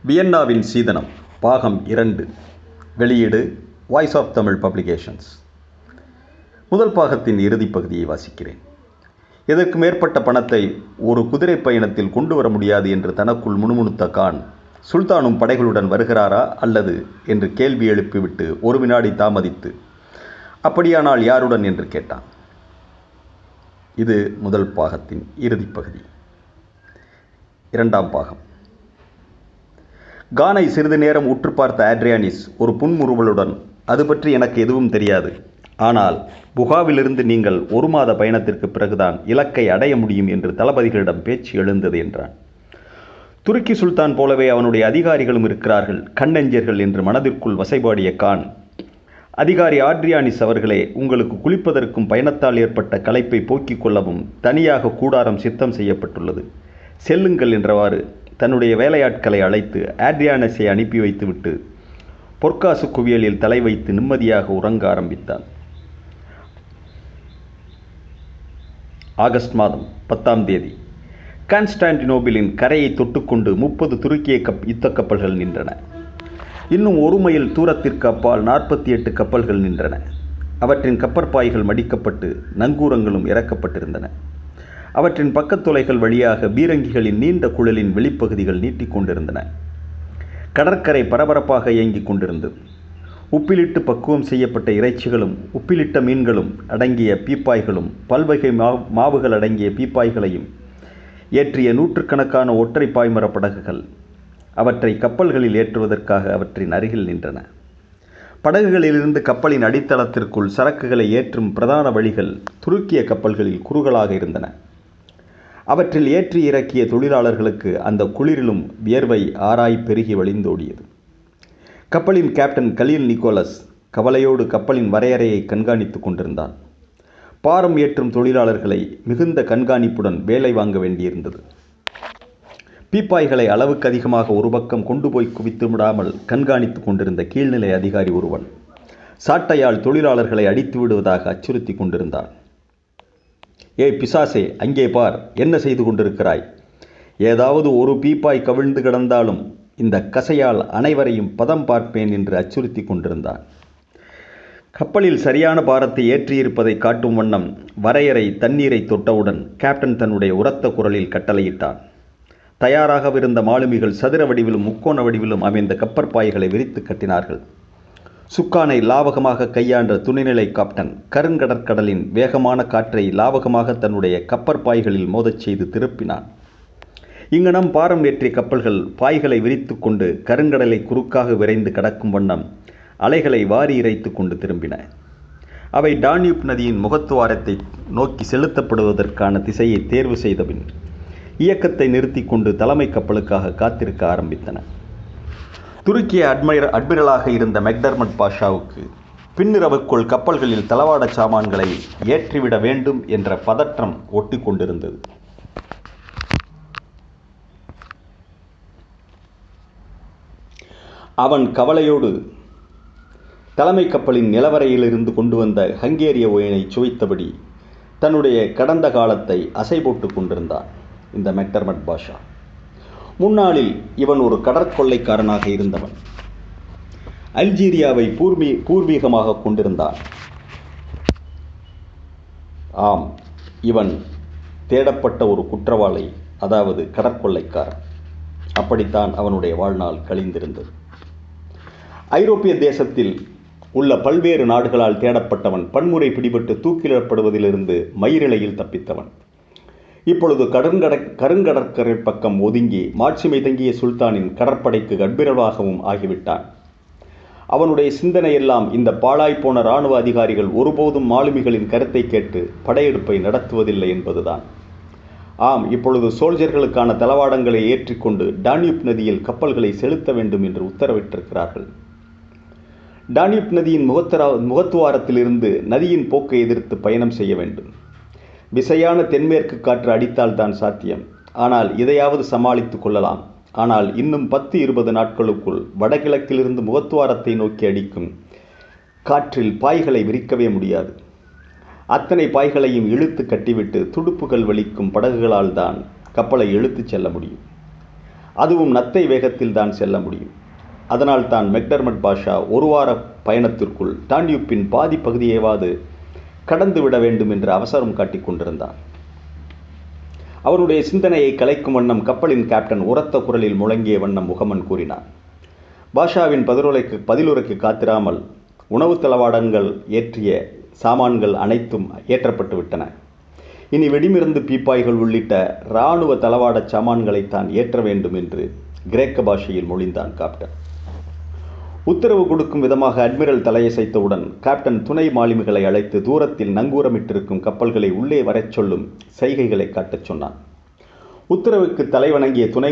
வியன்னாவின் சீதனம் பாகம் 2. வெளியீடு voice of Tamil publications. முதல் பாகத்தின் இறுதிப் பகுதியை வாசிக்கிறேன். இதற்கு மேற்பட்ட பணத்தை ஒரு குதிரை பயணத்தில் கொண்டு வர முடியாது என்று தனக்குள் முணுமுணுத்த கான், சுல்தானும் படைகளுடன் வருகிறாரா அல்லது என்று கேள்வி எழுப்பிவிட்டு ஒரு வினாடி தாமதித்து, அப்படியானால் யாருடன் என்று கேட்டான். இது முதல் பாகத்தின் இறுதிப் பகுதி. இரண்டாம் பாகம். கானை சிறிது நேரம் உற்று பார்த்த ஆட்ரியானிஸ் ஒரு புன்முறுவலுடன், அது பற்றி எனக்கு எதுவும் தெரியாது, ஆனால் புகாவிலிருந்து நீங்கள் 1 மாத பயணத்திற்கு பிறகுதான் இலக்கை அடைய முடியும் என்று தளபதிகளிடம் பேச்சு எழுந்தது என்றான். துருக்கி சுல்தான் போலவே அவனுடைய அதிகாரிகளும் இருக்கிறார்கள், கண்ணெஞ்சர்கள் என்று மனதிற்குள் வசைபாடிய கான், அதிகாரி ஆட்ரியானிஸ் அவர்களே, உங்களுக்கு குளிப்பதற்கும் பயணத்தால் ஏற்பட்ட களைப்பை போக்கிக் கொள்ளவும் தனியாக கூடாரம் சித்தம் செய்யப்பட்டுள்ளது, செல்லுங்கள் என்றவாறு தன்னுடைய வேலையாட்களை அழைத்து ஆட்ரியானஸை அனுப்பி வைத்துவிட்டு பொற்காசு குவியலில் தலை வைத்து நிம்மதியாக உறங்க ஆரம்பித்தான். ஆகஸ்ட் மாதம் 10ஆம் தேதி கான்ஸ்டான்டினோபிளின் கரையை தொட்டுக்கொண்டு 30 துருக்கிய யுத்த கப்பல்கள் நின்றன. இன்னும் 1 மைல் தூரத்திற்கு அப்பால் 48 கப்பல்கள் நின்றன. அவற்றின் கப்பற்பாய்கள் மடிக்கப்பட்டு நங்கூரங்களும் இறக்கப்பட்டிருந்தன. அவற்றின் பக்கத்துளைகள் வழியாக பீரங்கிகளின் நீண்ட குழலின் வெளிப்பகுதிகள் நீட்டிக்கொண்டிருந்தன. கடற்கரை பரபரப்பாக இயங்கிக் கொண்டிருந்தது. உப்பிலிட்டு பக்குவம் செய்யப்பட்ட இறைச்சிகளும் உப்பிலிட்ட மீன்களும் அடங்கிய பீப்பாய்களும் பல்வகை மாவுகள் அடங்கிய பீப்பாய்களையும் ஏற்றிய நூற்றுக்கணக்கான ஒற்றை பாய்மர படகுகள் அவற்றை கப்பல்களில் ஏற்றுவதற்காக அவற்றின் அருகில் நின்றன. படகுகளிலிருந்து கப்பலின் அடித்தளத்திற்குள் சரக்குகளை ஏற்றும் பிரதான வழிகள் துருக்கிய கப்பல்களில் குறுகலாக இருந்தன. அவற்றில் ஏற்றி இறக்கிய தொழிலாளர்களுக்கு அந்த குளிரிலும் வியர்வை ஆராய் பெருகி வழிந்தோடியது. கப்பலின் கேப்டன் கலீல் நிக்கோலஸ் கவலையோடு கப்பலின் வரையறையை கண்காணித்துக் கொண்டிருந்தான். பாரம் ஏற்றும் தொழிலாளர்களை மிகுந்த கண்காணிப்புடன் வேலை வாங்க வேண்டியிருந்தது. பீப்பாய்களை அளவுக்கு அதிகமாக ஒரு பக்கம் கொண்டு போய் குவித்து விடாமல் கண்காணித்துக் கொண்டிருந்த கீழ்நிலை அதிகாரி ஒருவன் சாட்டையால் தொழிலாளர்களை அடித்து விடுவதாக அச்சுறுத்தி கொண்டிருந்தான். ஏய் பிசாசே, அங்கே பார், என்ன செய்து கொண்டிருக்கிறாய்? ஏதாவது ஒரு பீப்பாய் கவிழ்ந்து கிடந்தாலும் இந்த கசையால் அனைவரையும் பதம் பார்ப்பேன் என்று அச்சுறுத்தி கொண்டிருந்தான். கப்பலில் சரியான பாரத்தை ஏற்றியிருப்பதை காட்டும் வண்ணம் வரையறை தண்ணீரை தொட்டவுடன் கேப்டன் தன்னுடைய உரத்த குரலில் கட்டளையிட்டான். தயாராகவிருந்த மாலுமிகள் சதுர வடிவிலும் முக்கோண வடிவிலும் அமைந்த கப்பற்பாய்களை விரித்து கட்டினார்கள். சுக்கானை லாவகமாக கையாண்ட துணைநிலை கேப்டன் கருங்கடற்கடலின் வேகமான காற்றை லாவகமாக தன்னுடைய கப்பற்பாய்களில் மோதச் செய்து திருப்பினான். இங்கனம் பாரம் ஏற்றிய கப்பல்கள் பாய்களை விரித்து கொண்டு கருங்கடலை குறுக்காக விரைந்து கடக்கும் வண்ணம் அலைகளை வாரி இறைத்து கொண்டு திரும்பின. அவை டான்யூப் நதியின் முகத்துவாரத்தை நோக்கி செலுத்தப்படுவதற்கான திசையை தேர்வு செய்தபின் இயக்கத்தை நிறுத்தி கொண்டு தலைமை கப்பலுக்காக காத்திருக்க ஆரம்பித்தன. துருக்கிய அட்மிரலாக இருந்த மெக்டர்மட் பாஷாவுக்கு பின்னிரவுக்குள் கப்பல்களில் தளவாட சாமான்களை ஏற்றிவிட வேண்டும் என்ற பதற்றம் ஒட்டி கொண்டிருந்தது. அவன் கவலையோடு தலைமை கப்பலின் நிலவரையிலிருந்து கொண்டு வந்த ஹங்கேரிய ஒயினை சுவைத்தபடி தன்னுடைய கடந்த காலத்தை அசை போட்டு கொண்டிருந்தான். இந்த மெக்டர்மட் பாஷா முன்னாளில் இவன் ஒரு கடற்கொள்ளைக்காரனாக இருந்தவன். அல்ஜீரியாவை பூர்வீகமாக கொண்டிருந்தான். ஆம், இவன் தேடப்பட்ட ஒரு குற்றவாளி, அதாவது கடற்கொள்ளைக்காரன். அப்படித்தான் அவனுடைய வாழ்நாள் கழிந்திருந்தது. ஐரோப்பிய தேசத்தில் உள்ள பல்வேறு நாடுகளால் தேடப்பட்டவன், பன்முறை பிடிபட்டு தூக்கிலிடப்படுவதிலிருந்து மயிரிழையில் தப்பித்தவன். இப்பொழுது கருங்கடற்கரை பக்கம் ஒதுங்கி மாட்சிமை தங்கிய சுல்தானின் கடற்படைக்கு அட்மிரலாகவும் ஆகிவிட்டான். அவனுடைய சிந்தனையெல்லாம் இந்த பாழாய்ப்போன இராணுவ அதிகாரிகள் ஒருபோதும் மாலுமிகளின் கருத்தை கேட்டு படையெடுப்பை நடத்துவதில்லை என்பதுதான். ஆம், இப்பொழுது சோல்ஜர்களுக்கான தளவாடங்களை ஏற்றிக்கொண்டு டான்யூப் நதியில் கப்பல்களை செலுத்த வேண்டும் என்று உத்தரவிட்டிருக்கிறார்கள். டான்யூப் நதியின் முகத்துவாரத்திலிருந்து நதியின் போக்கை எதிர்த்து பயணம் செய்ய வேண்டும். விசையான தென்மேற்கு காற்று அடித்தால்தான் சாத்தியம். ஆனால் இதையாவது சமாளித்துக் கொள்ளலாம். ஆனால் இன்னும் 10-20 நாட்களுக்குள் வடகிழக்கிலிருந்து முகத்துவாரத்தை நோக்கி அடிக்கும் காற்றில் பாய்களை விரிக்கவே முடியாது. அத்தனை பாய்களையும் இழுத்து கட்டிவிட்டு துடுப்புகள் வலிக்கும் படகுகளால் தான் கப்பலை இழுத்துச் செல்ல முடியும். அதுவும் நத்தை வேகத்தில் தான் செல்ல முடியும். அதனால் தான் மெக்டர்மட் பாஷா ஒரு வார பயணத்திற்குள் டான்யூப்பின் பாதி பகுதியேவாது கடந்து விட வேண்டும் என்று அவசரம் காட்டிக் கொண்டிருந்தார். அவருடைய சிந்தனையை கலைக்கும் வண்ணம் கப்பலின் கேப்டன் உரத்த குரலில் முழங்கிய வண்ணம் முகமன் கூறினார். பாஷாவின் பதிலுரைக்கு காத்திராமல் உணவு தளவாடங்கள் ஏற்றிய சாமான்கள் அனைத்தும் ஏற்றப்பட்டு விட்டன. இனி வெடிமருந்து பீப்பாய்கள் உள்ளிட்ட இராணுவ தளவாட சாமான்களைத்தான் ஏற்ற வேண்டும் என்று கிரேக்க பாஷையில் மொழிந்தான் கேப்டன். உத்தரவு கொடுக்கும் விதமாக அட்மிரல் தலையசைத்தவுடன் கேப்டன் துணை மாலுமிகளை அழைத்து தூரத்தில் நங்கூரமிட்டிருக்கும் கப்பல்களை உள்ளே வரச் சொல்லும் சைகைகளை காட்டச் சொன்னான். உத்தரவுக்கு தலைவணங்கிய துணை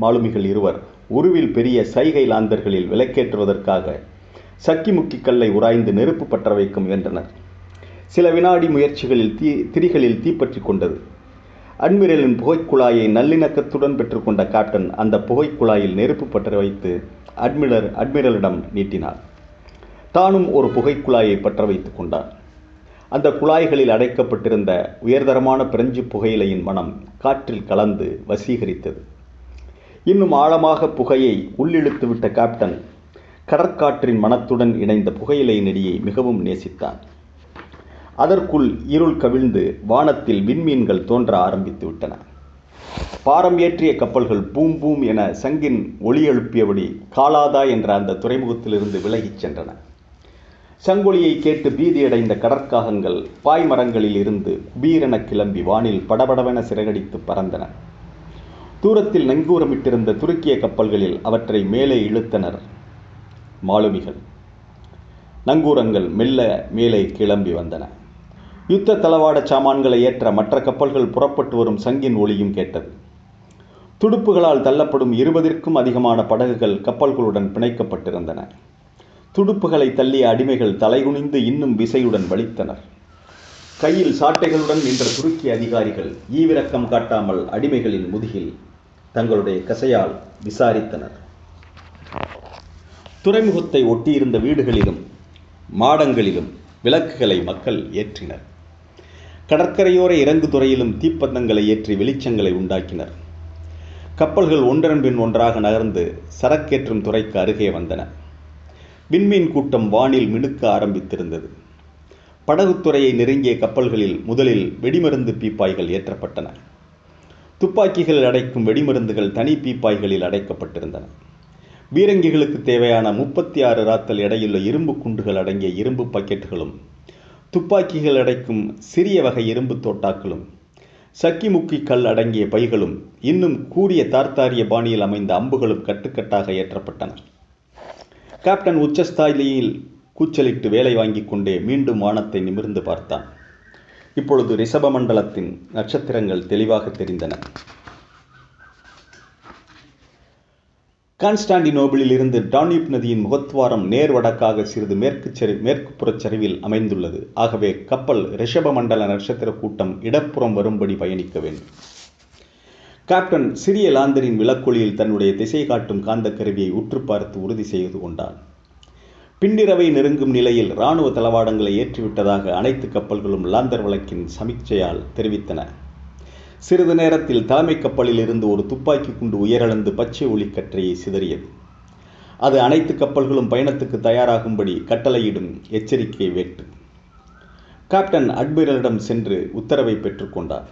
மாலுமிகள் இருவர் உருவில் பெரிய சைகை லாந்தர்களில் விளக்கேற்றுவதற்காக சக்கி முக்கி கல்லை உராய்ந்து நெருப்பு பற்ற வைக்க முயன்றனர். சில வினாடி முயற்சிகளில் திரிகளில் தீப்பற்றி கொண்டது. அட்மிரலின் புகைக்குழாயை நல்லிணக்கத்துடன் பெற்றுக்கொண்ட கேப்டன் அந்த புகைக்குழாயில் நெருப்பு பற்ற வைத்து அட்மிரலிடம் நீட்டினார். தானும் ஒரு புகைக்குழாயை பற்ற வைத்துக் கொண்டார். அந்த குழாய்களில் அடைக்கப்பட்டிருந்த உயர்தரமான பிரெஞ்சு புகையிலையின் மனம் காற்றில் கலந்து வசீகரித்தது. இன்னும் ஆழமாக புகையை உள்ளிழுத்து விட்ட கேப்டன் கடற்காற்றின் மனத்துடன் இணைந்த புகையிலை நெடியை மிகவும் நேசித்தான். அதற்குள் இருள் கவிழ்ந்து வானத்தில் விண்மீன்கள் தோன்ற ஆரம்பித்து விட்டன. பாரம் ஏற்றிய கப்பல்கள் பூம் பூம் என சங்கின் ஒளி எழுப்பியபடி காலாதா என்ற அந்த துறைமுகத்திலிருந்து விலகிச் சென்றன. சங்கொலியை கேட்டு பீதியடைந்த கடற்காகங்கள் பாய்மரங்களில் இருந்து குபீரென கிளம்பி வானில் படபடவென சிறகடித்து பறந்தன. தூரத்தில் நங்கூரமிட்டிருந்த துருக்கிய கப்பல்களில் அவற்றை மேலே இழுத்தனர் மாலுமிகள். நங்கூரங்கள் மெல்ல மேலே கிளம்பி வந்தன. யுத்த தளவாட சாமான்களை ஏற்ற மற்ற கப்பல்கள் புறப்பட்டு வரும் சங்கின் ஒளியும் கேட்டது. துடுப்புகளால் தள்ளப்படும் 20க்கும் அதிகமான படகுகள் கப்பல்களுடன் பிணைக்கப்பட்டிருந்தன. துடுப்புகளை தள்ளிய அடிமைகள் தலைகுனிந்து இன்னும் விசையுடன் வலித்தனர். கையில் சாட்டைகளுடன் நின்ற துருக்கிய அதிகாரிகள் ஈவிரக்கம் காட்டாமல் அடிமைகளின் முதுகில் தங்களுடைய கசையால் விசாரித்தனர். துறைமுகத்தை ஒட்டியிருந்த வீடுகளிலும் மாடங்களிலும் விளக்குகளை மக்கள் ஏற்றினர். கடற்கரையோர இறங்கு துறையிலும் தீப்பந்தங்களை ஏற்றி வெளிச்சங்களை உண்டாக்கினர். கப்பல்கள் ஒன்றன் பின் ஒன்றாக நகர்ந்து சரக்கேற்றும் துறைக்கு அருகே வந்தன. விண்மீன் கூட்டம் வானில் மினுக்க ஆரம்பித்திருந்தது. படகுத்துறையை நெருங்கிய கப்பல்களில் முதலில் வெடிமருந்து பீப்பாய்கள் ஏற்றப்பட்டன. துப்பாக்கிகள் அடைக்கும் வெடிமருந்துகள் தனி பீப்பாய்களில் அடைக்கப்பட்டிருந்தன. பீரங்கிகளுக்கு தேவையான 36 ராத்தல் எடையுள்ள இரும்பு குண்டுகள் அடங்கிய இரும்பு பக்கெட்டுகளும், துப்பாக்கிகள் அடைக்கும் சிறிய வகை இரும்பு தோட்டாக்களும், சக்கி முக்கி கல் அடங்கிய பைகளும், இன்னும் கூரிய தார்த்தாரிய பாணியில் அமைந்த அம்புகளும் கட்டுக்கட்டாக ஏற்றப்பட்டன. கேப்டன் உச்சஸ்தாயிலியில் கூச்சலிட்டு வேலை வாங்கி கொண்டே மீண்டும் வானத்தை நிமிர்ந்து பார்த்தான். இப்பொழுது ரிஷப மண்டலத்தின் நட்சத்திரங்கள் தெளிவாக தெரிந்தன. கான்ஸ்டாண்டினோபிளில் இருந்து டான்யூப் நதியின் முகத்வாரம் நேர் வடக்காக சிறிது மேற்குப்புறச் சரிவில் அமைந்துள்ளது. ஆகவே கப்பல் ரிஷப மண்டல நட்சத்திர கூட்டம் இடப்புறம் வரும்படி பயணிக்க வேண்டும். கேப்டன் சிறிய லாந்தரின் விளக்கொளியில் தன்னுடைய திசை காட்டும் காந்த கருவியை உற்று பார்த்து உறுதி செய்து கொண்டான். பின்னிரவை நெருங்கும் நிலையில் இராணுவ தளவாடங்களை ஏற்றிவிட்டதாக அனைத்து கப்பல்களும் லாந்தர் விளக்கின் சமிக்சையால் தெரிவித்தன. சிறிது நேரத்தில் தலைமை கப்பலில் இருந்து ஒரு துப்பாக்கி குண்டு உயரெழுந்து பச்சை ஒளிக்கற்றையை சிதறியது. அது அனைத்து கப்பல்களும் பயணத்துக்கு தயாராகும்படி கட்டளையிடும் எச்சரிக்கை வேட்டு. கேப்டன் அட்மிரலிடம் சென்று உத்தரவை பெற்றுக்கொண்டார்.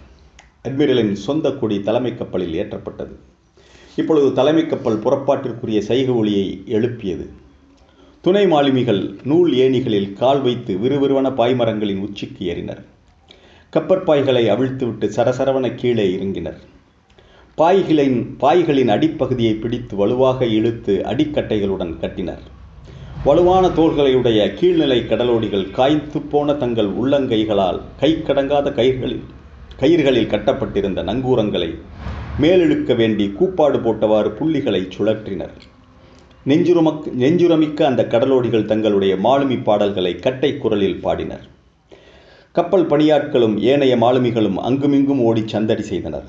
அட்மிரலின் சொந்த கொடி தலைமை கப்பலில் ஏற்றப்பட்டது. இப்பொழுது தலைமை கப்பல் புறப்பாட்டிற்குரிய சைகை ஒளியை எழுப்பியது. துணை மாலுமிகள் நூல் ஏணிகளில் கால் வைத்து விறுவிறுவன பாய்மரங்களின் உச்சிக்கு ஏறினர். கப்பற்பாய்களை அவிழ்த்துவிட்டு சரசரவன கீழே இறங்கினர். பாய்களின் அடிப்பகுதியை பிடித்து வலுவாக இழுத்து அடிக்கட்டைகளுடன் கட்டினர். வலுவான தோள்களையுடைய கீழ்நிலை கடலோடிகள் காய்ந்து போன தங்கள் உள்ளங்கைகளால் கைக்கடங்காத கயிறுகளில் கட்டப்பட்டிருந்த நங்கூரங்களை மேலிழுக்க வேண்டி கூப்பாடு போட்டவாறு புள்ளிகளை சுழற்றினர். நெஞ்சுரமிக்க அந்த கடலோடிகள் தங்களுடைய மாலுமி பாடல்களை கட்டை குரலில் பாடினர். கப்பல் பணியாட்களும் ஏனைய மாலுமிகளும் அங்குமிங்கும் ஓடி சந்தடி செய்தனர்.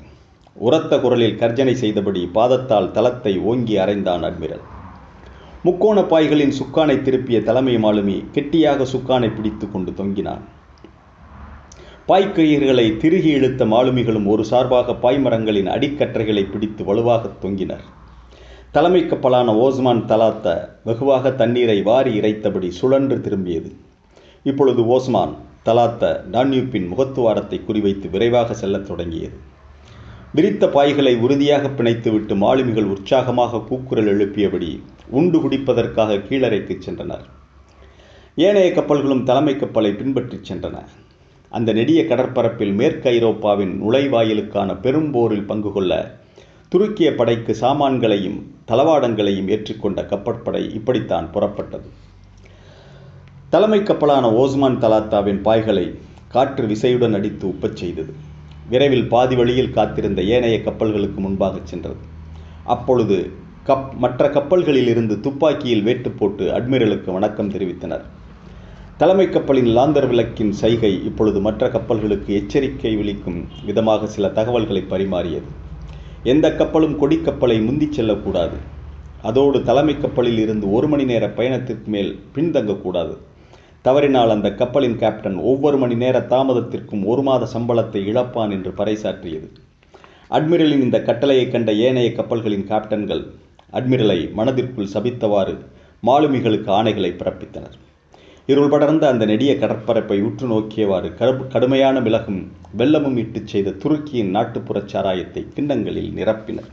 உரத்த குரலில் கர்ஜனை செய்தபடி பாதத்தால் தளத்தை ஓங்கி அறைந்தான் அட்மிரல். முக்கோண பாய்களின் சுக்கானை திருப்பிய தலைமை மாலுமி கெட்டியாக சுக்கானை பிடித்து கொண்டு தொங்கினான். பாய்க்கயிறுகளை திருகி இழுத்த மாலுமிகளும் ஒரு சார்பாக பாய்மரங்களின் அடிக்கற்றைகளை பிடித்து வலுவாக தொங்கினர். தலைமை கப்பலான ஓஸ்மான் தலாத்த வெகுவாக தண்ணீரை வாரி இறைத்தபடி சுழன்று திரும்பியது. இப்பொழுது ஓஸ்மான் தலாத்த டான்யூப்பின் முகத்துவாரத்தை குறிவைத்து விரைவாக செல்லத் தொடங்கியது. விரித்த பாய்களை உறுதியாக பிணைத்துவிட்டு மாலுமிகள் உற்சாகமாக கூக்குரல் எழுப்பியபடி உண்டு குடிப்பதற்காக கீழறைக்கு சென்றனர். ஏனைய கப்பல்களும் தலைமை கப்பலை பின்பற்றிச் சென்றன. அந்த நெடிய கடற்பரப்பில் மேற்கு ஐரோப்பாவின் நுழைவாயிலுக்கான பெரும்போரில் பங்கு கொள்ள துருக்கிய படைக்கு சாமான்களையும் தளவாடங்களையும் ஏற்றிக்கொண்ட கப்பற்படை இப்படித்தான் புறப்பட்டது. தலைமை கப்பலான ஓஸ்மான் தலாத்தாவின் பாய்களை காற்று விசையுடன் அடித்து உப்பச் செய்தது. விரைவில் பாதி வழியில் காத்திருந்த ஏனைய கப்பல்களுக்கு முன்பாக சென்றது. அப்பொழுது மற்ற கப்பல்களில் இருந்து துப்பாக்கியில் வேட்டு போட்டு அட்மிரலுக்கு வணக்கம் தெரிவித்தனர். தலைமை கப்பலின் லாந்தர் விளக்கின் சைகை இப்பொழுது மற்ற கப்பல்களுக்கு எச்சரிக்கை விளிக்கும் விதமாக சில தகவல்களை பரிமாறியது. எந்த கப்பலும் கொடிக்கப்பலை முந்திச் செல்லக்கூடாது. அதோடு தலைமை கப்பலில் இருந்து 1 மணி நேர பயணத்திற்கு மேல் பின்தங்கக்கூடாது. தவறினால் அந்த கப்பலின் கேப்டன் ஒவ்வொரு மணி நேர தாமதத்திற்கும் 1 மாத சம்பளத்தை இழப்பான் என்று பறைசாற்றியது. அட்மிரலின் இந்த கட்டளையை கண்ட ஏனைய கப்பல்களின் கேப்டன்கள் அட்மிரலை மனதிற்குள் சபித்தவாறு மாலுமிகளுக்கு ஆணைகளை பிறப்பித்தனர். இருள் படர்ந்த அந்த நெடிய கடற்பரப்பை உற்று நோக்கியவாறு கடுமையான மிளகும் வெள்ளமும் இட்டு செய்த துருக்கியின் நாட்டுப்புறச் சாராயத்தை கிண்ணங்களில் நிரப்பினர்.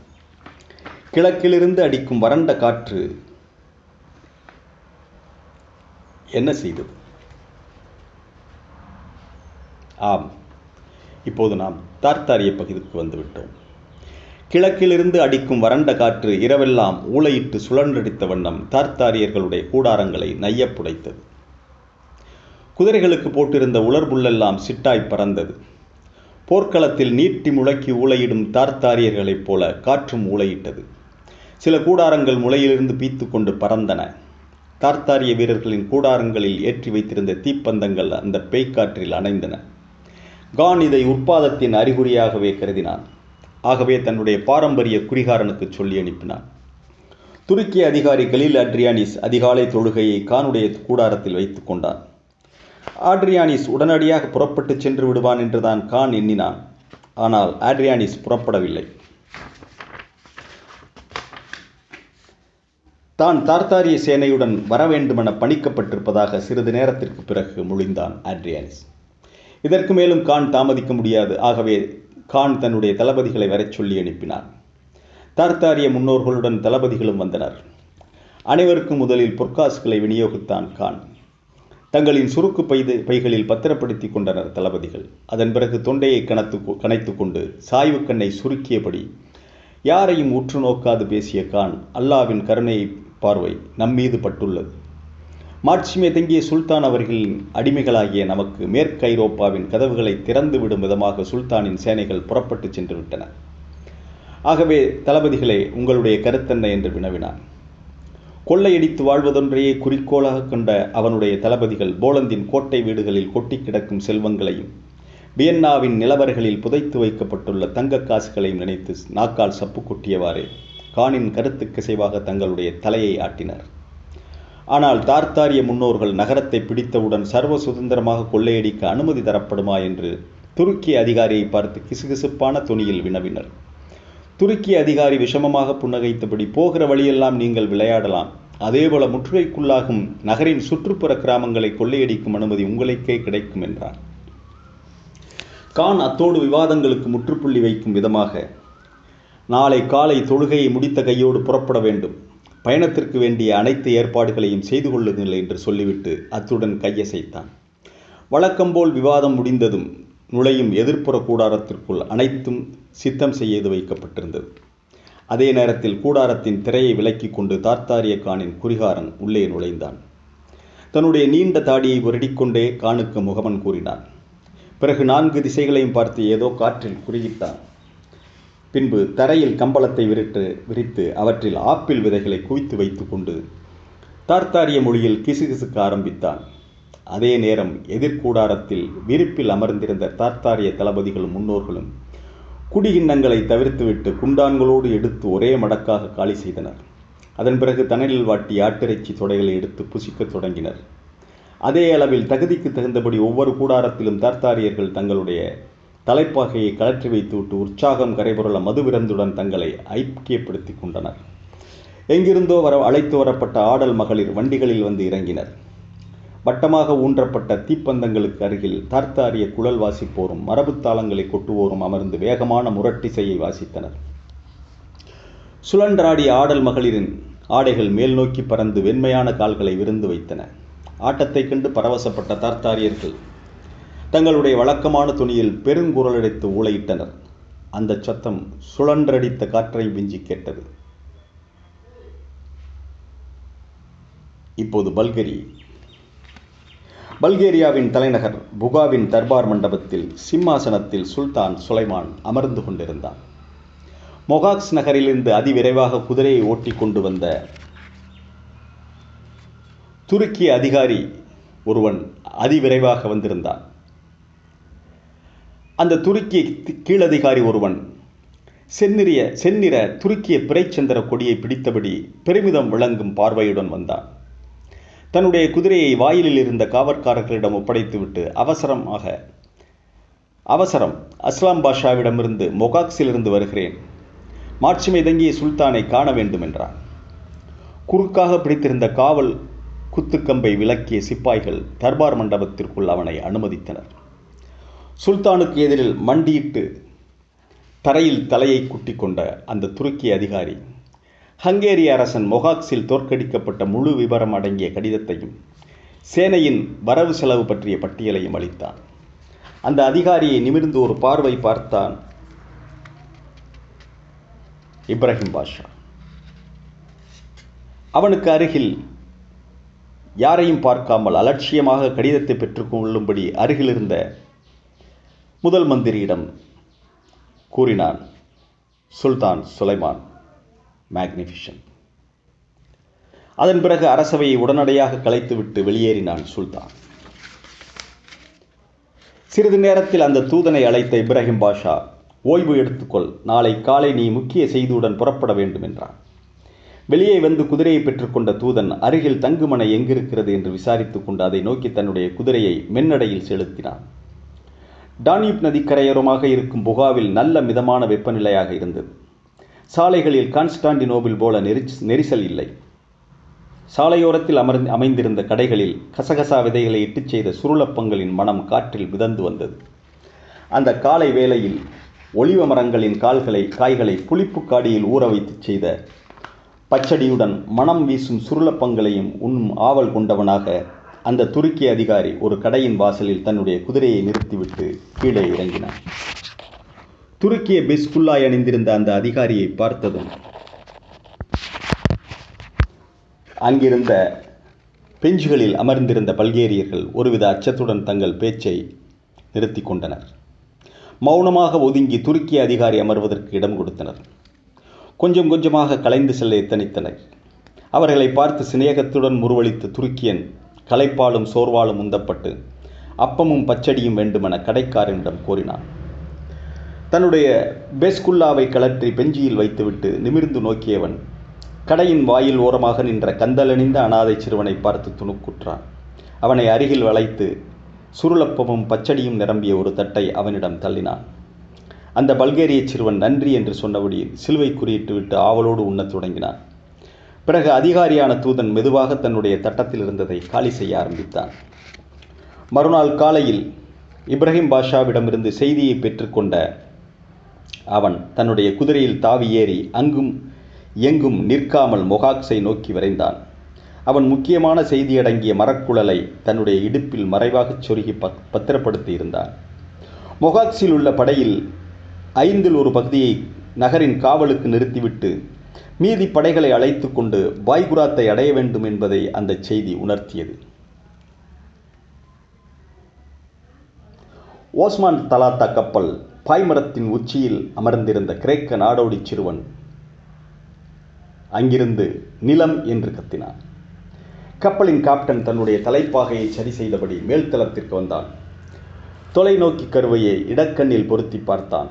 கிழக்கிலிருந்து அடிக்கும் வறண்ட காற்று என்ன செய்தது? ஆம், இப்போது நாம் தார்த்தாரிய பகுதிக்கு வந்துவிட்டோம். கிழக்கிலிருந்து அடிக்கும் வறண்ட காற்று இரவெல்லாம் ஊளையிட்டு சுழன்றடித்த வண்ணம் தார்த்தாரியர்களுடைய கூடாரங்களை நையப்புடைத்தது. குதிரைகளுக்கு போட்டிருந்த உலர்புல்லெல்லாம் சிட்டாய் பறந்தது. போர்க்களத்தில் நீட்டி முழக்கி ஊளையிடும் தார்த்தாரியர்களைப் போல காற்றும் ஊளையிட்டது. சில கூடாரங்கள் முளையிலிருந்து பீத்து கொண்டு பறந்தன. தார்த்தாரிய வீரர்களின் கூடாரங்களில் ஏற்றி வைத்திருந்த தீப்பந்தங்கள் அந்த பேய்க்காற்றில் அணைந்தன. கான் இதை உற்பாதத்தின் அறிகுறியாகவே கருதினான். ஆகவே தன்னுடைய பாரம்பரிய குறிகாரனுக்கு சொல்லி அனுப்பினான். துருக்கிய அதிகாரி கலீல் ஆட்ரியானிஸ் அதிகாலை தொழுகையை கானுடைய கூடாரத்தில் வைத்துக் கொண்டான். ஆட்ரியானிஸ் உடனடியாக புறப்பட்டு சென்று விடுவான் என்றுதான் கான் எண்ணினான். ஆனால் ஆட்ரியானிஸ் புறப்படவில்லை. தான் தார்த்தாரிய சேனையுடன் வரவேண்டுமென பணிக்கப்பட்டிருப்பதாக சிறிது நேரத்திற்கு பிறகு மொழிந்தான் ஆட்ரியானிஸ். இதற்கு மேலும் கான் தாமதிக்க முடியாது. ஆகவே கான் தன்னுடைய தளபதிகளை வரச் சொல்லி அனுப்பினான். தார்த்தாரிய முன்னோர்களுடன் தளபதிகளும் வந்தனர். அனைவருக்கும் முதலில் பொற்காசுகளை விநியோகித்தான் கான். தங்களின் சுருக்கு பைகளில் பத்திரப்படுத்தி கொண்டனர் தளபதிகள். அதன் பிறகு தொண்டையை கனைத்து கொண்டு சாய்வு கண்ணை சுருக்கியபடி யாரையும் உற்று நோக்காது பேசிய கான், அல்லாவின் கருணை பார்வை நம்மீது பட்டுள்ளது. மாட்சிமை தங்கிய சுல்தான் அவர்களின் அடிமைகளாகிய நமக்கு மேற்கு ஐரோப்பாவின் கதவுகளை திறந்து விடும் விதமாக சுல்தானின் சேனைகள் புறப்பட்டு சென்று விட்டன. ஆகவே தளபதிகளே, உங்களுடைய கருத்தென்ன என்று வினவினான். கொள்ளையடித்து வாழ்வதொன்றையே குறிக்கோளாக கொண்ட அவனுடைய தளபதிகள் போலந்தின் கோட்டை வீடுகளில் கொட்டி கிடக்கும் செல்வங்களையும் வியன்னாவின் நிலவரைகளில் புதைத்து வைக்கப்பட்டுள்ள தங்க காசுகளையும் நினைத்து நாக்கால் சப்பு கொட்டியவாறே கானின் கருத்துக்கிசைவாக தங்களுடைய தலையை ஆட்டினர். ஆனால் தார்த்தாரிய முன்னோர்கள் நகரத்தை பிடித்தவுடன் சர்வ சுதந்திரமாக கொள்ளையடிக்க அனுமதி தரப்படுமா என்று துருக்கிய அதிகாரியை பார்த்து கிசுகிசுப்பான தொனியில் வினவினர். துருக்கிய அதிகாரி விஷமமாக புன்னகைத்தபடி, போகிற வழியெல்லாம் நீங்கள் விளையாடலாம். அதேபோல முற்றுகைக்குள்ளாகும் நகரின் சுற்றுப்புற கிராமங்களை கொள்ளையடிக்கும் அனுமதி உங்களுக்கே கிடைக்கும் என்றார். கான் அத்தோடு விவாதங்களுக்கு முற்றுப்புள்ளி வைக்கும் விதமாக, நாளை காலை தொழுகையை முடித்த கையோடு புறப்பட வேண்டும். பயணத்திற்கு வேண்டிய அனைத்து ஏற்பாடுகளையும் செய்து கொள்ளுங்கள் என்று சொல்லிவிட்டு அத்துடன் கையசைத்தான். வழக்கம்போல் விவாதம் முடிந்ததும் நுழையும் எதிர்ப்புற கூடாரத்திற்குள் அனைத்தும் சித்தம் செய்து வைக்கப்பட்டிருந்தது. அதே நேரத்தில் கூடாரத்தின் திரையை விலக்கி கொண்டு தார்த்தாரிய கானின் குறிகாரன் உள்ளே நுழைந்தான். தன்னுடைய நீண்ட தாடியை வருடிக்கொண்டே கானுக்கு முகமன் கூறினான். பிறகு 4 திசைகளையும் பார்த்து ஏதோ காற்றில் குறியிட்டான். பின்பு தரையில் கம்பளத்தை விரித்து அவற்றில் ஆப்பிள் விதைகளை குவித்து வைத்து கொண்டு தார்த்தாரிய மொழியில் கிசுகிசுக்க ஆரம்பித்தான். அதே நேரம் எதிர்கூடாரத்தில் விரிப்பில் அமர்ந்திருந்த தார்த்தாரிய தளபதிகளும் முன்னோர்களும் குடிகிண்ணங்களை தவிர்த்துவிட்டு குண்டான்களோடு எடுத்து ஒரே மடக்காக காலி செய்தனர். அதன் பிறகு தணலில் வாட்டி ஆட்டிறைச்சி தொடைகளை எடுத்து புசிக்கத் தொடங்கினர். அதே அளவில் தகுதிக்கு தகுந்தபடி ஒவ்வொரு கூடாரத்திலும் தார்த்தாரியர்கள் தங்களுடைய தலைப்பாகையை கழற்றி வைத்துவிட்டு உற்சாகம் கரைபுரள மதுவிருந்துடன் தங்களை ஐக்கியப்படுத்திக் கொண்டனர். எங்கிருந்தோ அழைத்து வரப்பட்ட ஆடல் மகளிர் வண்டிகளில் வந்து இறங்கினர். வட்டமாக ஊன்றப்பட்ட தீப்பந்தங்களுக்கு அருகில் தார்த்தாரிய குழல் வாசிப்போரும் மரபுத்தாளங்களை கொட்டுவோரும் அமர்ந்து வேகமான முரட்டிசையை வாசித்தனர். சுழன்றாடிய ஆடல் மகளிரின் ஆடைகள் மேல் நோக்கி பறந்து வெண்மையான கால்களை விருந்து வைத்தன. ஆட்டத்தை கண்டு பரவசப்பட்ட தார்த்தாரியர்கள் தங்களுடைய வழக்கமான துணியில் பெருங்குரலடைத்து ஊளையிட்டனர். அந்த சத்தம் சுழன்றடித்த காற்றை விஞ்சி கேட்டது. இப்போது பல்கேரியாவின் தலைநகர் புகாவின் தர்பார் மண்டபத்தில் சிம்மாசனத்தில் சுல்தான் சுலைமான் அமர்ந்து கொண்டிருந்தான். மொகாக்ஸ் நகரிலிருந்து அதிவிரைவாக குதிரையை ஓட்டி கொண்டு வந்த துருக்கிய அதிகாரி ஒருவன் அதிவிரைவாக வந்திருந்தான். அந்த துருக்கிய கீழதிகாரி ஒருவன் செந்நிற துருக்கிய பிறைச்சந்திர கொடியை பிடித்தபடி பெருமிதம் விளங்கும் பார்வையுடன் வந்தான். தன்னுடைய குதிரையை வாயிலில் இருந்த காவற்காரர்களிடம் ஒப்படைத்துவிட்டு அவசரம் அஸ்லாம் பாஷாவிடமிருந்து மொகாக்ஸிலிருந்து வருகிறேன், மாட்சிமை தங்கிய சுல்தானை காண வேண்டும் என்றான். குறுக்காக பிடித்திருந்த காவல் குத்துக்கம்பை விலக்கிய சிப்பாய்கள் தர்பார் மண்டபத்திற்குள் அவனை அனுமதித்தனர். சுல்தானுக்கு எதிரில் மண்டியிட்டு தரையில் தலையை குட்டி கொண்ட அந்த துருக்கிய அதிகாரி ஹங்கேரிய அரசன் மொகாக்ஸில் தோற்கடிக்கப்பட்ட முழு விவரம் அடங்கிய கடிதத்தையும் சேனையின் வரவு செலவு பற்றிய பட்டியலையும் அளித்தான். அந்த அதிகாரியை நிமிர்ந்து ஒரு பார்வை பார்த்தான் இப்ராஹிம் பாஷா. அவனுக்கு அருகில் யாரையும் பார்க்காமல் அலட்சியமாக கடிதத்தை பெற்றுக்கொள்ளும்படி அருகில் இருந்த முதல் மந்திரியிடம் கூறினான் சுல்தான் சுலைமான் மேக்னிஃபிஷன். அதன் பிறகு அரசவையை உடனடியாக கலைத்துவிட்டு வெளியேறினான் சுல்தான். சிறிது நேரத்தில் அந்த தூதனை அழைத்த இப்ராஹிம் பாஷா, ஓய்வு எடுத்துக்கொள், நாளை காலை நீ முக்கிய செய்தியுடன் புறப்பட வேண்டும் என்றான். வெளியே வந்து குதிரையை பெற்றுக்கொண்ட தூதன் அருகில் தங்குமனை எங்கிருக்கிறது என்று விசாரித்துக் கொண்டு அதை நோக்கி தன்னுடைய குதிரையை மென்னடையில் செலுத்தினான். டான்யூப் நதிக்கரையோரமாக இருக்கும் புகாவில் நல்ல மிதமான வெப்பநிலையாக இருந்தது. சாலைகளில் கான்ஸ்டாண்டினோபிள் போல நெரிசல் இல்லை. சாலையோரத்தில் அமைந்திருந்த கடைகளில் கசகசா விதைகளை இட்டுச் செய்த சுருளப்பங்களின் மனம் காற்றில் மிதந்து வந்தது. அந்த காலை வேளையில் ஒலிவ மரங்களின் காய்களை புளிப்பு காடியில் ஊற வைத்து செய்த பச்சடியுடன் மனம் வீசும் சுருளப்பங்களையும் உண்ணும் ஆவல் கொண்டவனாக அந்த துருக்கிய அதிகாரி ஒரு கடையின் வாசலில் தன்னுடைய குதிரையை நிறுத்திவிட்டு கீழே இறங்கினான். துருக்கிய பெஸ்குல்லாய் அணிந்திருந்த அந்த அதிகாரியை பார்த்ததும் அங்கிருந்த பெஞ்சுகளில் அமர்ந்திருந்த பல்கேரியர்கள் ஒருவித அச்சத்துடன் தங்கள் பேச்சை நிறுத்தி கொண்டனர். மௌனமாக ஒதுங்கி துருக்கிய அதிகாரி அமர்வதற்கு இடம் கொடுத்தனர். கொஞ்சம் கொஞ்சமாக கலைந்து செல்ல எத்தனித்தனர். அவர்களை பார்த்து சிநேகத்துடன் முறுவளித்த துருக்கியன் களைப்பாலும் சோர்வாலும் உந்தப்பட்டு அப்பமும் பச்சடியும் வேண்டுமென கடைக்காரனிடம் கோரினான். தன்னுடைய பெஸ்குல்லாவை கலற்றி பெஞ்சியில் வைத்துவிட்டு நிமிர்ந்து நோக்கியவன் கடையின் வாயில் ஓரமாக நின்ற கந்தலணிந்த அனாதை சிறுவனை பார்த்து துணுக்குற்றான். அவனை அருகில் வளைத்து சுருளப்பமும் பச்சடியும் நிரம்பிய ஒரு தட்டை அவனிடம் தள்ளினான். அந்த பல்கேரிய சிறுவன் நன்றி என்று சொன்னபடி சிலுவை குறியிட்டு விட்டு ஆவலோடு உண்ணத் தொடங்கினான். பிறகு அதிகாரியான தூதன் மெதுவாக தன்னுடைய தட்டத்தில் இருந்ததை காலி செய்ய ஆரம்பித்தான். மறுநாள் காலையில் இப்ராஹிம் பாஷாவிடமிருந்து செய்தியை பெற்றுக்கொண்ட அவன் தன்னுடைய குதிரையில் தாவி ஏறி அங்கும் எங்கும் நிற்காமல் மொகாக்ஸை நோக்கி விரைந்தான். அவன் முக்கியமான செய்தியடங்கிய மரக்குழலை தன்னுடைய இடுப்பில் மறைவாகச் சொருகி பத்திரப்படுத்தி இருந்தான். மொகாக்ஸில் உள்ள படையில் 1/5 பகுதியை நகரின் காவலுக்கு நிறுத்திவிட்டு மீதி படைகளை அழைத்து கொண்டு பாய்குராத்தை அடைய வேண்டும் என்பதை அந்த செய்தி உணர்த்தியது. ஓஸ்மான் தலாத்தா கப்பல் பாய்மரத்தின் உச்சியில் அமர்ந்திருந்த கிரேக்க நாடோடி சிறுவன் அங்கிருந்து நிலம் என்று கத்தினான். கப்பலின் கேப்டன் தன்னுடைய தலைப்பாகையை சரி செய்தபடி மேல்தளத்திற்கு வந்தான். தொலைநோக்கி கருவையை இடக்கண்ணில் பொருத்தி பார்த்தான்.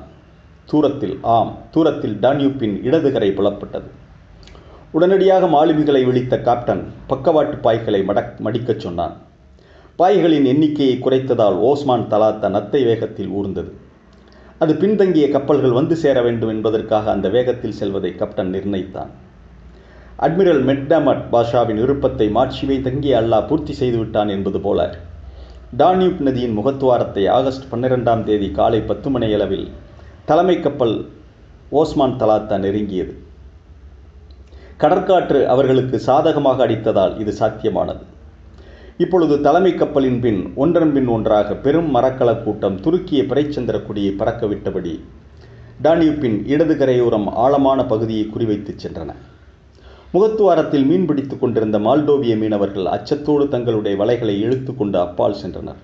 தூரத்தில் டான்யூப்பின் இடதுகரை புலப்பட்டது. உடனடியாக மாலுமிகளை விழித்த கேப்டன் பக்கவாட்டு பாய்களை மடிக்கச் சொன்னான். பாய்களின் எண்ணிக்கையை குறைத்ததால் ஓஸ்மான் தலாத்தா நத்தை வேகத்தில் ஊர்ந்தது. அது பின்தங்கிய கப்பல்கள் வந்து சேர வேண்டும் என்பதற்காக அந்த வேகத்தில் செல்வதை கப்டன் நிர்ணயித்தான். அட்மிரல் மெக்டமட் பாஷாவின் விருப்பத்தை மாட்சிமை தங்கிய அல்லாஹ் பூர்த்தி செய்துவிட்டான் என்பது போல டான்யூப் நதியின் முகத்துவாரத்தை ஆகஸ்ட் 12ஆம் தேதி காலை 10 மணியளவில் தலைமை கப்பல் ஓஸ்மான் தலாத்தா நெருங்கியது. கடற்காற்று அவர்களுக்கு சாதகமாக அடித்ததால் இது சாத்தியமானது. இப்பொழுது தலைமை கப்பலின் பின் ஒன்றன் பின் ஒன்றாக பெரும் மரக்கல கூட்டம் துருக்கிய பிறைச்சந்திர கொடியை பறக்கவிட்டபடி டான்யூப்பின் இடது கரையோரம் ஆழமான பகுதியை குறிவைத்து சென்றன. முகத்துவாரத்தில் மீன்பிடித்துக் கொண்டிருந்த மால்டோவிய மீனவர்கள் அச்சத்தோடு தங்களுடைய வலைகளை இழுத்து கொண்டு அப்பால் சென்றனர்.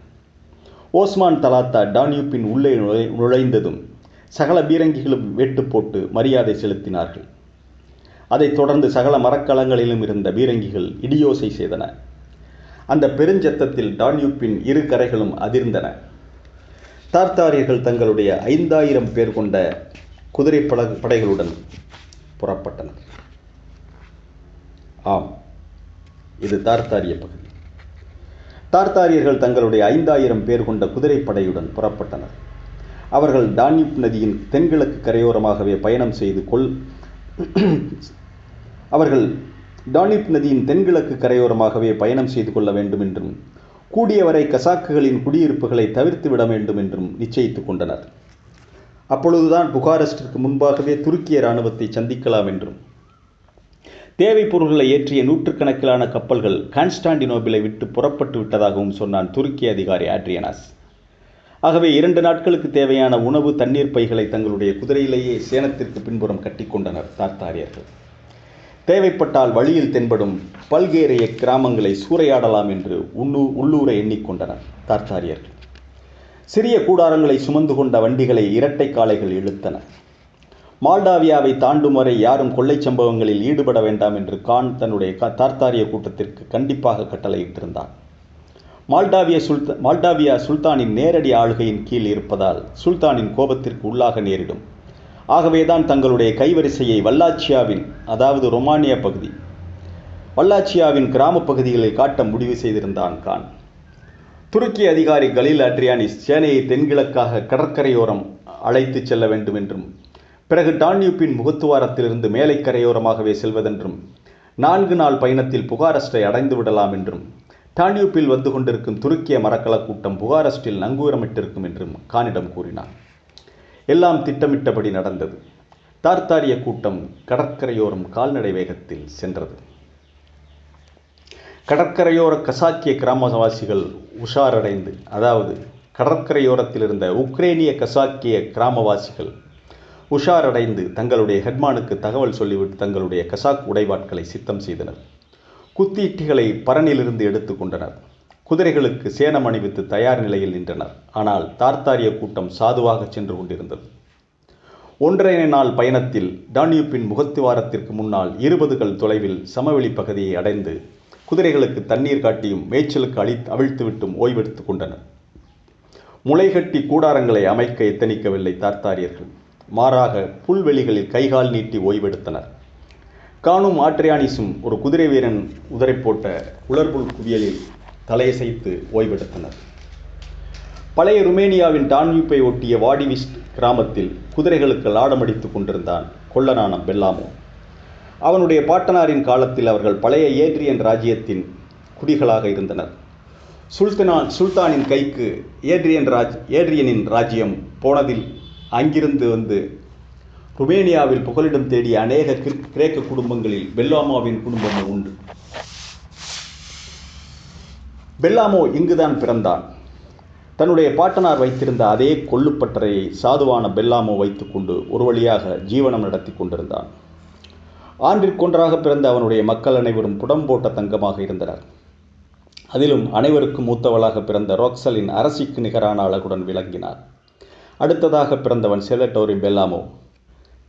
ஓஸ்மான் தலாத்தா டான்யூப்பின் உள்ளே நுழைந்ததும் சகல பீரங்கிகளும் வேட்டு போட்டு மரியாதை செலுத்தினார்கள். அதைத் தொடர்ந்து சகல மரக்கலங்களிலும் இருந்த பீரங்கிகள் இடியோசை செய்தன. அந்த பெருஞ்சத்தத்தில் டான்யூப்பின் இரு கரைகளும் அதிர்ந்தன. தார்த்தாரியர்கள் தங்களுடைய 5000 பேர் கொண்ட குதிரை படைகளுடன் புறப்பட்டனர். ஆம், இது தார்த்தாரிய பகுதி. தார்த்தாரியர்கள் தங்களுடைய 5000 பேர் கொண்ட குதிரைப்படையுடன் புறப்பட்டனர். அவர்கள் டான்யூப் நதியின் தென்கிழக்கு கரையோரமாகவே பயணம் செய்து கொள்ள வேண்டும் என்றும் கூடியவரை கசாக்குகளின் குடியிருப்புகளை தவிர்த்து விட வேண்டும் என்றும் நிச்சயித்துக் கொண்டனர். அப்பொழுதுதான் புகாரெஸ்டிற்கு முன்பாகவே துருக்கிய இராணுவத்தை சந்திக்கலாம் என்றும் தேவை பொருள்களை ஏற்றிய நூற்றுக்கணக்கிலான கப்பல்கள் கான்ஸ்டாண்டினோபிளை விட்டு புறப்பட்டு விட்டதாகவும் சொன்னான் துருக்கிய அதிகாரி ஆட்ரியனாஸ். ஆகவே 2 நாட்களுக்கு தேவையான உணவு தண்ணீர் பைகளை தங்களுடைய குதிரையிலேயே சேனத்திற்கு பின்புறம் கட்டிக்கொண்டனர் தார்த்தாரியர்கள். தேவைப்பட்டால் வழியில் தென்படும் பல்கேரிய கிராமங்களை சூறையாடலாம் என்று உள்ளூரை எண்ணிக்கொண்டனர் தார்த்தாரியர்கள். சிறிய கூடாரங்களை சுமந்து கொண்ட வண்டிகளை இரட்டை காளைகள் இழுத்தன. மால்டாவியாவை தாண்டும் வரை யாரும் கொள்ளை சம்பவங்களில் ஈடுபட வேண்டாம் என்று கான் தன்னுடைய தார்த்தாரிய கூட்டத்திற்கு கண்டிப்பாக கட்டளையிட்டிருந்தான். மால்டாவியா சுல்தானின் நேரடி ஆளுகையின் கீழ் இருப்பதால் சுல்தானின் கோபத்திற்கு உள்ளாக நேரிடும். ஆகவேதான் தங்களுடைய கைவரிசையை வல்லாச்சியாவின், அதாவது ரொமானியா பகுதி, வல்லாச்சியாவின் கிராம பகுதிகளில் காட்ட முடிவு செய்திருந்தான் கான். துருக்கிய அதிகாரி கலீல் அட்ரியானிஸ் சேனையை தென்கிழக்காக கடற்கரையோரம் அழைத்து செல்ல வேண்டும் என்றும் பிறகு டான்யூப்பின் முகத்துவாரத்திலிருந்து மேலை கரையோரமாகவே செல்வதென்றும் 4 நாள் பயணத்தில் புகாரெஸ்டை அடைந்து விடலாம் என்றும் டான்யூப்பில் வந்து கொண்டிருக்கும் துருக்கிய மரக்கல கூட்டம் புகாரெஸ்டில் நங்கூரமிட்டிருக்கும் என்றும் கானிடம் கூறினார். எல்லாம் திட்டமிட்டபடி நடந்தது. தார்த்தாரிய கூட்டம் கடற்கரையோரம் கால்நடை வேகத்தில் சென்றது. கடற்கரையோர கசாக்கிய கிராமவாசிகள் உஷாரடைந்து, அதாவது கடற்கரையோரத்தில் இருந்த உக்ரேனிய கசாக்கிய கிராமவாசிகள் உஷாரடைந்து தங்களுடைய ஹெட்மானுக்கு தகவல் சொல்லிவிட்டு தங்களுடைய கசாக் உடைவாட்களை சித்தம் செய்தனர். குத்தீட்டிகளை பரணிலிருந்து எடுத்து கொண்டனர். குதிரைகளுக்கு சேனம் அணிவித்து தயார் நிலையில் நின்றனர். ஆனால் தார்த்தாரிய கூட்டம் சாதுவாக சென்று கொண்டிருந்தது. 1.5 நாள் பயணத்தில் டான்யூப்பின் முகத்துவாரத்திற்கு முன்னால் 20 கல் தொலைவில் சமவெளி பகுதியை அடைந்து குதிரைகளுக்கு தண்ணீர் காட்டியும் மேய்ச்சலுக்கு அவிழ்த்துவிட்டும் ஓய்வெடுத்து கொண்டனர். முளைகட்டி கூடாரங்களை அமைக்க எத்தனிக்கவில்லை தார்த்தாரியர்கள். மாறாக புல்வெளிகளில் கைகால் நீட்டி ஓய்வெடுத்தனர். கானும் ஆட்ரியானிஸும் ஒரு குதிரை வீரன் உதரை போட்ட உலர்புல் குவியலில் தலையசைத்து ஓய்வெடுத்தனர். பழைய ருமேனியாவின் டான்யூப்பை ஒட்டிய வாடிவிஸ்ட் கிராமத்தில் குதிரைகளுக்கு லாடமடித்து கொண்டிருந்தான் கொள்ளனான பெல்லாமோ. அவனுடைய பாட்டனாரின் காலத்தில் அவர்கள் பழைய ஏட்ரியன் ராஜ்யத்தின் குடிகளாக இருந்தனர். சுல்தானின் கைக்கு ஏட்ரியனின் ராஜ்யம் போனதில் அங்கிருந்து வந்து ருமேனியாவில் புகலிடம் தேடிய அநேக கிரேக்க குடும்பங்களில் பெல்லாமோவின் குடும்பமும் உண்டு. பெல்லாமோ இங்குதான் பிறந்தான். தன்னுடைய பாட்டனார் வைத்திருந்த அதே கொள்ளுப்பட்டறையை சாதுவான பெல்லாமோ வைத்துக்கொண்டு ஒரு வழியாக ஜீவனம் நடத்தி கொண்டிருந்தான். ஆண்டிற்கொன்றாக பிறந்த அவனுடைய மக்கள் அனைவரும் புடம்போட்ட தங்கமாக இருந்தனர். அதிலும் அனைவருக்கும் மூத்தவளாக பிறந்த ரோக்சலின் அரசிக்கு நிகரான அழகுடன் விளங்கினார். அடுத்ததாக பிறந்தவன் செலட்டோரி பெல்லாமோ,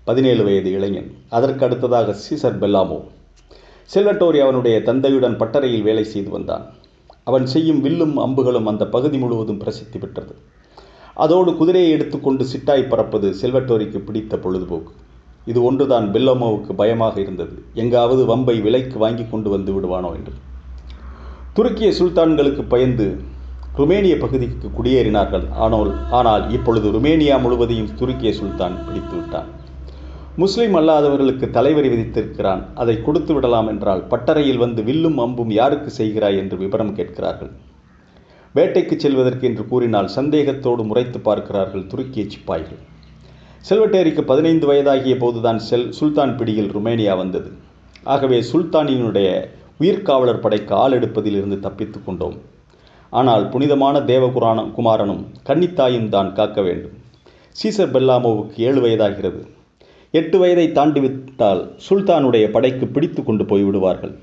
17 வயது இளைஞன். அதற்கு அடுத்ததாக சீசர் பெல்லாமோ. செல்வட்டோரி அவனுடைய தந்தையுடன் பட்டறையில் வேலை செய்து வந்தான். அவன் செய்யும் வில்லும் அம்புகளும் அந்த பகுதி முழுவதும் பிரசித்தி பெற்றது. அதோடு குதிரையை எடுத்துக்கொண்டு சிட்டாய் பறப்பது செல்வட்டோரிக்கு பிடித்த பொழுதுபோக்கு. இது ஒன்றுதான் பெல்லாமோவுக்கு பயமாக இருந்தது. எங்காவது வம்பை விலைக்கு வாங்கி கொண்டு வந்து விடுவானோ என்று. துருக்கிய சுல்தான்களுக்கு பயந்து ருமேனிய பகுதிக்கு குடியேறினார்கள். ஆனால் இப்பொழுது ருமேனியா முழுவதையும் துருக்கிய சுல்தான் பிடித்து விட்டான். முஸ்லிம் அல்லாதவர்களுக்கு தலைவரி விதித்திருக்கிறான். அதை கொடுத்து விடலாம் என்றால் பட்டறையில் வந்து வில்லும் அம்பும் யாருக்கு செய்கிறாய் என்று விபரம் கேட்கிறார்கள். வேட்டைக்கு செல்வதற்கு என்று கூறினால் சந்தேகத்தோடு முறைத்து பார்க்கிறார்கள் துருக்கிய சிப்பாய்கள். செல்வட்டேரிக்கு 15 வயதாகிய போதுதான் சுல்தான் பிடியில் ருமேனியா வந்தது. ஆகவே சுல்தானினுடைய உயிர்காவலர் படைக்கு ஆள் எடுப்பதில் இருந்து தப்பித்து கொண்டோம். ஆனால் புனிதமான குமாரனும் கன்னித்தாயும் தான் காக்க வேண்டும். சீசர் பெல்லாமோவுக்கு 7 வயதாகிறது. 8 வயதை தாண்டிவிட்டால் சுல்தானுடைய படைக்கு பிடித்து கொண்டு போய்விடுவார்கள்.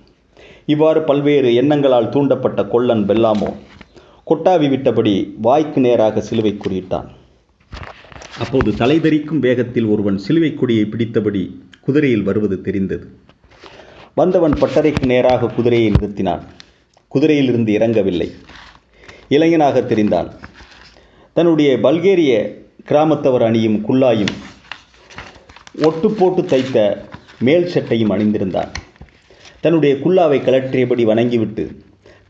இவ்வாறு பல்வேறு எண்ணங்களால் தூண்டப்பட்ட கொல்லன் பெல்லாமோ கொட்டாவி விட்டபடி வாய்க்கு நேராக சிலுவை குறியிட்டான். அப்போது தலைதெறிக்கும் வேகத்தில் ஒருவன் சிலுவை கொடியை பிடித்தபடி குதிரையில் வருவது தெரிந்தது. வந்தவன் பட்டறைக்கு நேராக குதிரையை நிறுத்தினான். குதிரையிலிருந்து இறங்கவில்லை. இளைஞனாக தெரிந்தான். தன்னுடைய பல்கேரிய கிராமத்தவர் அணியும் குல்லாயும் ஒட்டு போட்டு தைத்த மேல் சட்டையும் அணிந்திருந்தான். தன்னுடைய குல்லாவை கலற்றியபடி வணங்கிவிட்டு,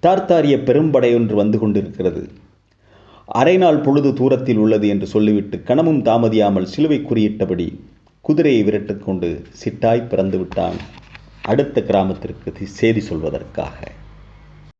தார்த்தாரிய பெரும்படையொன்று வந்து கொண்டிருக்கிறது, அரை நாள் பொழுது தூரத்தில் உள்ளது என்று சொல்லிவிட்டு கணமும் தாமதியாமல் சிலுவை குறியிட்டபடி குதிரையை விரட்டுக்கொண்டு சிட்டாய் பிறந்து விட்டான் அடுத்த கிராமத்திற்கு செய்தி சொல்வதற்காக.